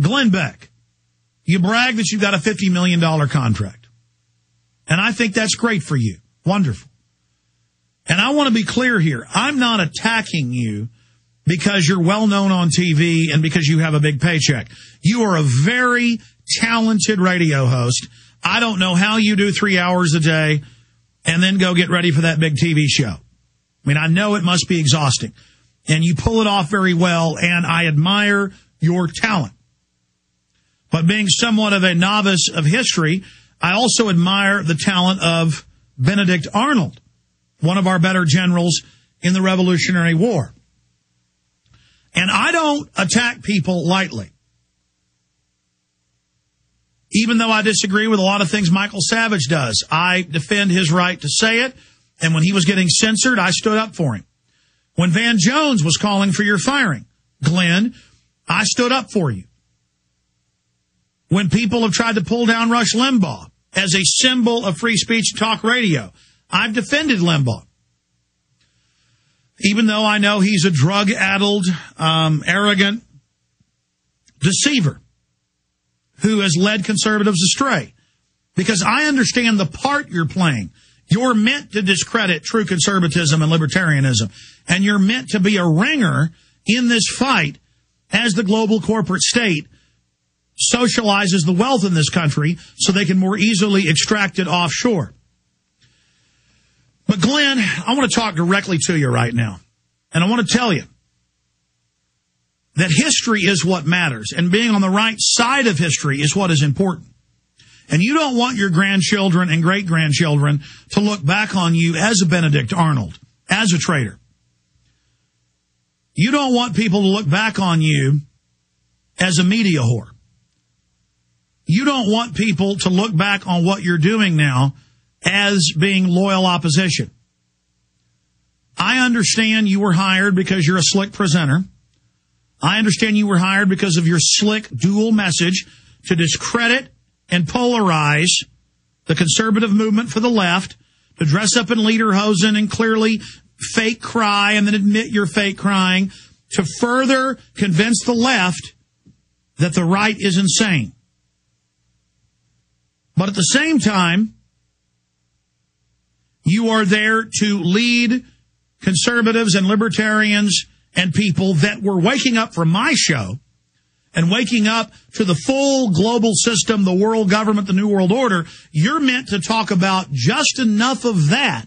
Glenn Beck, you brag that you've got a $50 million contract. And I think that's great for you. Wonderful. And I want to be clear here. I'm not attacking you because you're well known on TV and because you have a big paycheck. You are a very talented radio host. I don't know how you do 3 hours a day and then go get ready for that big TV show. I mean, I know it must be exhausting. And you pull it off very well, and I admire your talent. But being somewhat of a novice of history, I also admire the talent of Benedict Arnold, one of our better generals in the Revolutionary War. And I don't attack people lightly. Even though I disagree with a lot of things Michael Savage does, I defend his right to say it. And when he was getting censored, I stood up for him. When Van Jones was calling for your firing, Glenn, I stood up for you. When people have tried to pull down Rush Limbaugh as a symbol of free speech talk radio, I've defended Limbaugh. Even though I know he's a drug-addled, arrogant deceiver who has led conservatives astray. Because I understand the part you're playing. You're meant to discredit true conservatism and libertarianism. And you're meant to be a ringer in this fight as the global corporate state socializes the wealth in this country so they can more easily extract it offshore. But Glenn, I want to talk directly to you right now. And I want to tell you that history is what matters. And being on the right side of history is what is important. And you don't want your grandchildren and great-grandchildren to look back on you as a Benedict Arnold, as a traitor. You don't want people to look back on you as a media whore. You don't want people to look back on what you're doing now as being loyal opposition. I understand you were hired because you're a slick presenter. I understand you were hired because of your slick dual message to discredit and polarize the conservative movement for the left, to dress up in lederhosen and clearly fake cry and then admit you're fake crying, to further convince the left that the right is insane. But at the same time, you are there to lead conservatives and libertarians and people that were waking up from my show and waking up to the full global system, the world government, the New World Order. You're meant to talk about just enough of that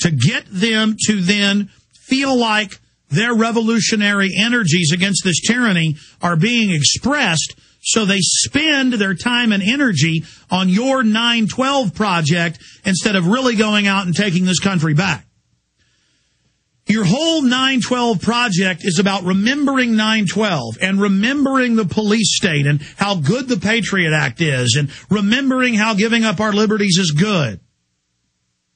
to get them to then feel like their revolutionary energies against this tyranny are being expressed, so they spend their time and energy on your 9/12 project instead of really going out and taking this country back. Your whole 9/12 project is about remembering 9/12 and remembering the police state and how good the Patriot Act is and remembering how giving up our liberties is good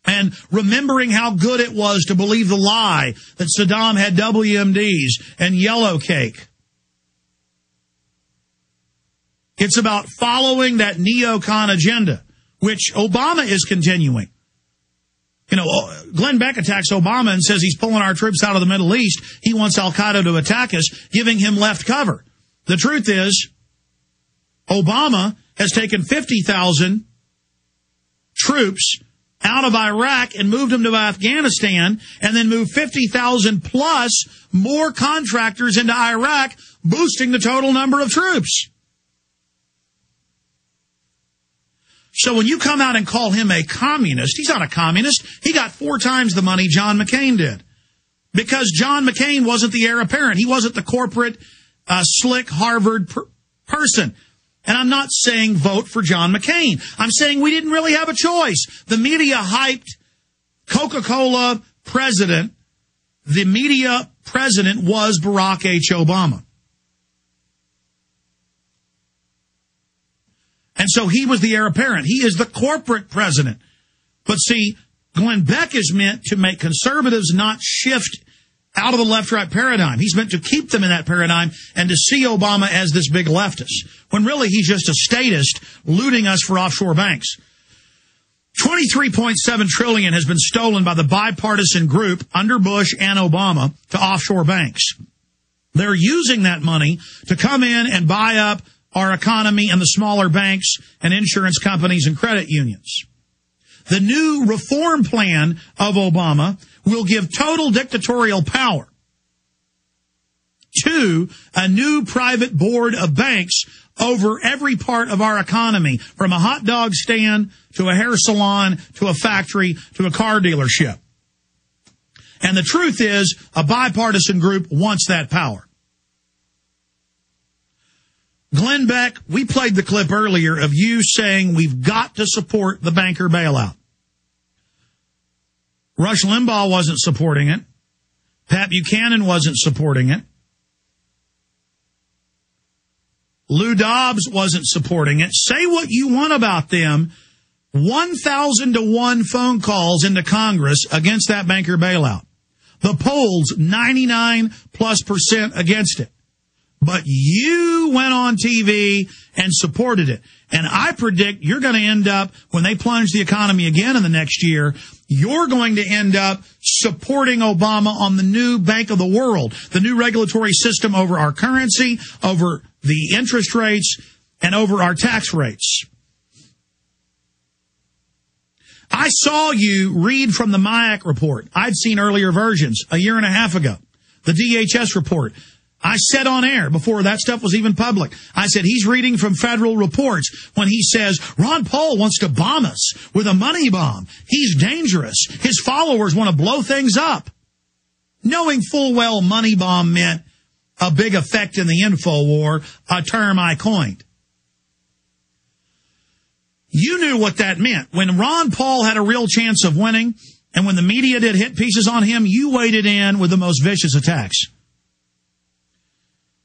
and remembering how good it was to believe the lie that Saddam had WMDs and yellow cake. It's about following that neocon agenda, which Obama is continuing. You know, Glenn Beck attacks Obama and says he's pulling our troops out of the Middle East. He wants al-Qaeda to attack us, giving him left cover. The truth is, Obama has taken 50,000 troops out of Iraq and moved them to Afghanistan, and then moved 50,000 plus more contractors into Iraq, boosting the total number of troops. So when you come out and call him a communist, he's not a communist. He got 4 times the money John McCain did. Because John McCain wasn't the heir apparent. He wasn't the corporate, slick Harvard person. And I'm not saying vote for John McCain. I'm saying we didn't really have a choice. The media hyped Coca-Cola president. The media president was Barack H. Obama. And so he was the heir apparent. He is the corporate president. But see, Glenn Beck is meant to make conservatives not shift out of the left-right paradigm. He's meant to keep them in that paradigm and to see Obama as this big leftist, when really he's just a statist looting us for offshore banks. $23.7 trillion has been stolen by the bipartisan group under Bush and Obama to offshore banks. They're using that money to come in and buy up our economy and the smaller banks and insurance companies and credit unions. The new reform plan of Obama will give total dictatorial power to a new private board of banks over every part of our economy, from a hot dog stand to a hair salon to a factory to a car dealership. And the truth is, a bipartisan group wants that power. Glenn Beck, we played the clip earlier of you saying we've got to support the banker bailout. Rush Limbaugh wasn't supporting it. Pat Buchanan wasn't supporting it. Lou Dobbs wasn't supporting it. Say what you want about them. 1,000 to 1 phone calls into Congress against that banker bailout. The polls, 99+% against it. But you went on TV and supported it. And I predict you're going to end up, when they plunge the economy again in the next year, you're going to end up supporting Obama on the new Bank of the World, the new regulatory system over our currency, over the interest rates, and over our tax rates. I saw you read from the MIAC report. I'd seen earlier versions a year and a half ago. The DHS report. I said on air before that stuff was even public, I said he's reading from federal reports when he says Ron Paul wants to bomb us with a money bomb. He's dangerous. His followers want to blow things up. Knowing full well money bomb meant a big effect in the info war, a term I coined. You knew what that meant. When Ron Paul had a real chance of winning, and when the media did hit pieces on him, you waded in with the most vicious attacks.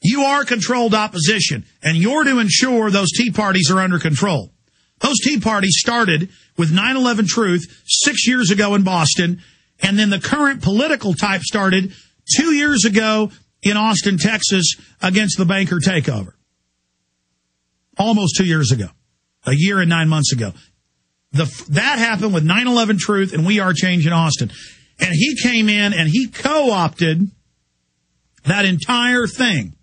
You are controlled opposition, and you're to ensure those Tea Parties are under control. Those Tea Parties started with 9/11 Truth 6 years ago in Boston, and then the current political type started 2 years ago in Austin, Texas, against the banker takeover. Almost 2 years ago. A year and 9 months ago. That happened with 9/11 Truth and We Are Change in Austin. And he came in and he co-opted that entire thing.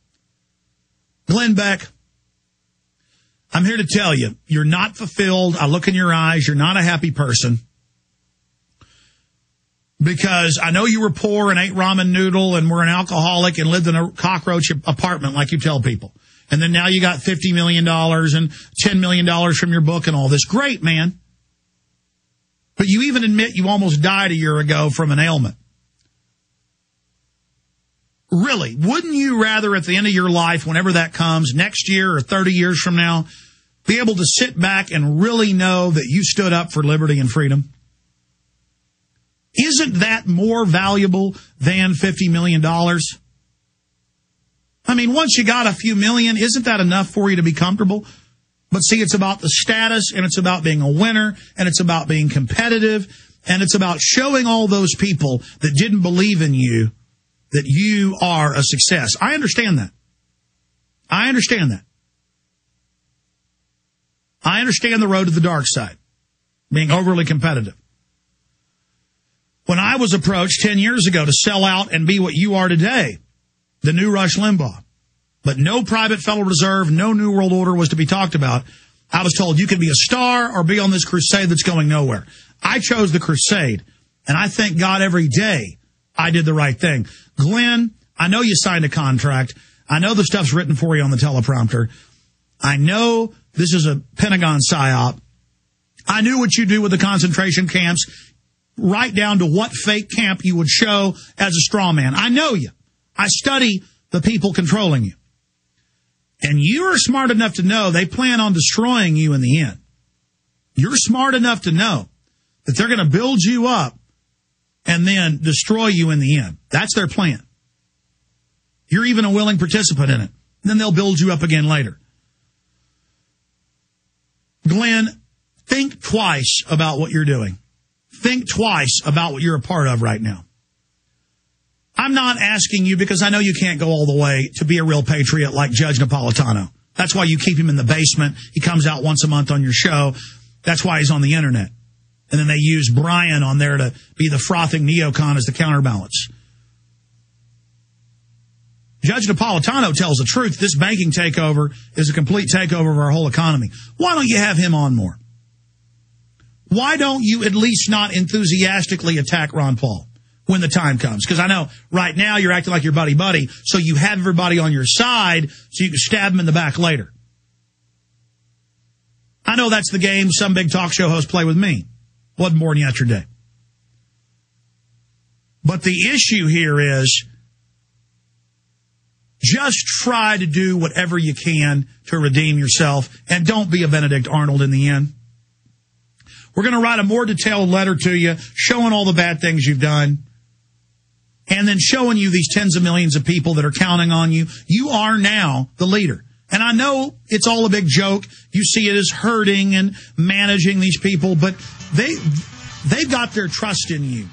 Glenn Beck, I'm here to tell you, you're not fulfilled. I look in your eyes. You're not a happy person. Because I know you were poor and ate ramen noodle and were an alcoholic and lived in a cockroach apartment like you tell people. And then now you got $50 million and $10 million from your book and all this. Great, man. But you even admit you almost died a year ago from an ailment. Really, wouldn't you rather at the end of your life, whenever that comes, next year or 30 years from now, be able to sit back and really know that you stood up for liberty and freedom? Isn't that more valuable than $50 million? I mean, once you got a few million, isn't that enough for you to be comfortable? But see, it's about the status, and it's about being a winner, and it's about being competitive, and it's about showing all those people that didn't believe in you that you are a success. I understand that. I understand that. I understand the road to the dark side, being overly competitive. When I was approached 10 years ago to sell out and be what you are today, the new Rush Limbaugh, but no private Federal Reserve, no New World Order was to be talked about, I was told you could be a star or be on this crusade that's going nowhere. I chose the crusade, and I thank God every day I did the right thing. Glenn, I know you signed a contract. I know the stuff's written for you on the teleprompter. I know this is a Pentagon psyop. I knew what you do with the concentration camps, right down to what fake camp you would show as a straw man. I know you. I study the people controlling you. And you are smart enough to know they plan on destroying you in the end. You're smart enough to know that they're going to build you up and then destroy you in the end. That's their plan. You're even a willing participant in it. And then they'll build you up again later. Glenn, think twice about what you're doing. Think twice about what you're a part of right now. I'm not asking you, because I know you can't go all the way, to be a real patriot like Judge Napolitano. That's why you keep him in the basement. He comes out once a month on your show. That's why he's on the internet. And then they use Brian on there to be the frothing neocon as the counterbalance. Judge Napolitano tells the truth. This banking takeover is a complete takeover of our whole economy. Why don't you have him on more? Why don't you at least not enthusiastically attack Ron Paul when the time comes? Because I know right now you're acting like you're buddy-buddy, so you have everybody on your side so you can stab him in the back later. I know that's the game some big talk show hosts play with me. Wasn't born yesterday. But the issue here is just try to do whatever you can to redeem yourself, and don't be a Benedict Arnold in the end. We're going to write a more detailed letter to you showing all the bad things you've done, and then showing you these tens of millions of people that are counting on you. You are now the leader. And I know it's all a big joke. You see it as hurting and managing these people, but they've got their trust in you.